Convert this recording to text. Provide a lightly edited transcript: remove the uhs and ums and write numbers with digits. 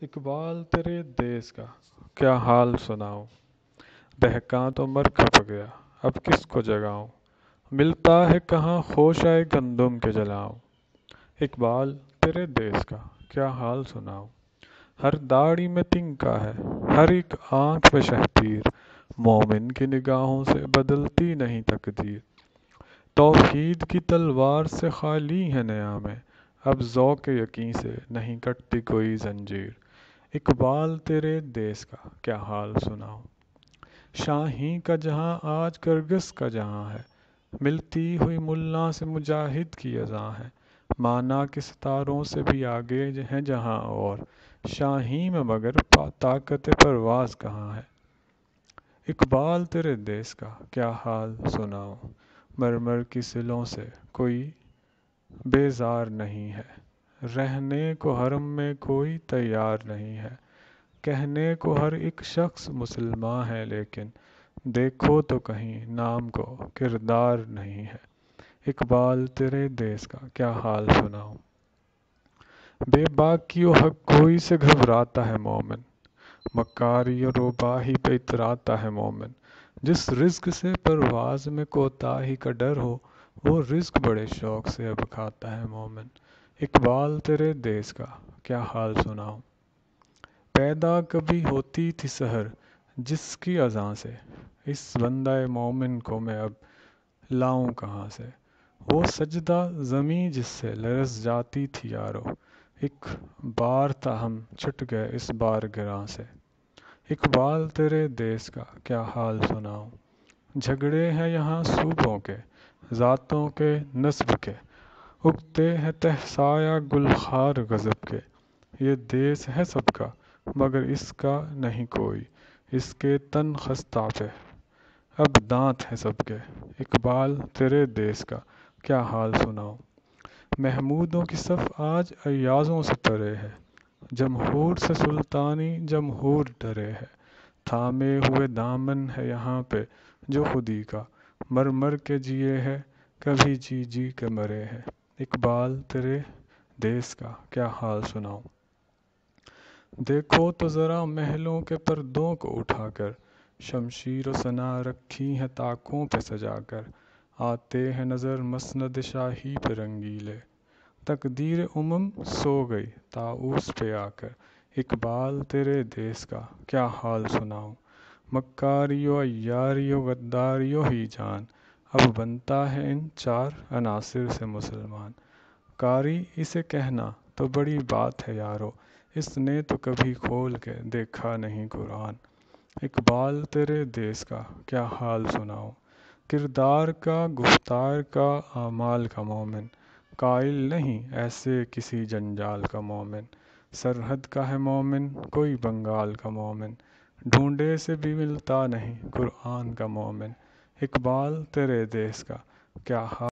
اقبال تیرے دیس کا کیا حال سناؤں؟ دہقاں تو مر کھپ گیا، اب کس کو جگاؤں؟ ملتا ہے کہاں خوشۂ گندم کے جلاؤں؟ اقبال تیرے دیس کا کیا حال سناؤں؟ ہر داڑھی میں تنکا ہے، ہر ایک آنکھ میں شہپیر، مومن کی نگاہوں سے بدلتی نہیں تقدیر۔ توحید کی تلوار سے خالی ہیں نیامیں، اب ذوق یقیں سے نہیں کٹتی کوئی زنجیر۔ اقبال تیرے دیس کا کیا حال سناؤں؟ شاہیں کا جہاں آج کرگس کا جہاں ہے، ملتی ہوئی ملا سے مجاہد کی اذاں ہے۔ مانا کہ ستاروں سے بھی آگے ہیں جہاں اور، شاہیں میں مگر طاقت پرواز کہاں ہے۔ اقبال تیرے دیس کا کیا حال سناؤں؟ مرمر کی سلوں سے کوئی بیزار نہیں ہے، رہنے کو حرم میں کوئی تیار نہیں ہے۔ کہنے کو ہر ایک شخص مسلماں ہے، لیکن دیکھو تو کہیں نام کو کردار نہیں ہے۔ اقبال تیرے دیس کا کیا حال سناؤں؟ بے باکی و حق گوئی سے گھبراتا ہے مومن، مکاری و روباہی پہ اتراتا ہے مومن۔ جس رزق سے پرواز میں کوتاہی کا ڈر ہو، وہ رزق بڑے شوق سے اب کھاتا ہے مومن۔ اقبال تیرے دیس کا کیا حال سناؤں؟ پیدا کبھی ہوتی تھی سحر جس کی اذاں سے، اس بندہ مومن کو میں اب لاؤں کہاں سے۔ وہ سجدہ زمیں جس سے لرز جاتی تھی یارو، ایک بار تھا ہم چھٹ گئے اس بار گراں سے۔ اقبال تیرے دیس کا کیا حال سناؤں؟ جھگڑے ہیں یہاں صوبوں کے، ذاتوں کے، نسب کے، اگتے ہیں تہ سایہ گل خار غضب کے۔ یہ دیس ہے سب کا مگر اس کا نہیں کوئی، اس کے تن خستہ پہ اب دانت ہیں سب کے۔ اقبال تیرے دیس کا کیا حال سناؤں؟ محمودوں کی صف آج ایازوں سے پرے ہے، جمہور سے سلطانی جمہور ڈرے ہے۔ تھامے ہوئے دامن ہے یہاں پہ جو خودی کا، مر مر کے جیے ہے کبھی جی جی کے مرے ہے۔ اقبال تیرے دیس کا کیا حال سناؤں؟ دیکھو تو ذرا محلوں کے پردوں کو اٹھا کر، شمشیر و سنا رکھی ہیں طاقوں پہ سجا کر۔ آتے ہیں نظر مسند شاہی پہ رنگیلے، تقدیر امم سو گئی طاؤس پہ آ کر۔ اقبال تیرے دیس کا کیا حال سناؤں؟ مکاری و عیاری و غداری و ہی جان، اب بنتا ہے ان چار عناصر سے مسلمان۔ قاری اسے کہنا تو بڑی بات ہے یارو، اس نے تو کبھی کھول کے دیکھا نہیں قرآن۔ اقبال تیرے دیس کا کیا حال سناؤں؟ کردار کا، گفتار کا، اعمال کا مومن، قائل نہیں ایسے کسی جنجال کا مومن۔ سرحد کا ہے مومن کوئی بنگال کا مومن، ڈھونڈے سے بھی ملتا نہیں قرآن کا مومن۔ اقبال تیرے دیس کا کیا حال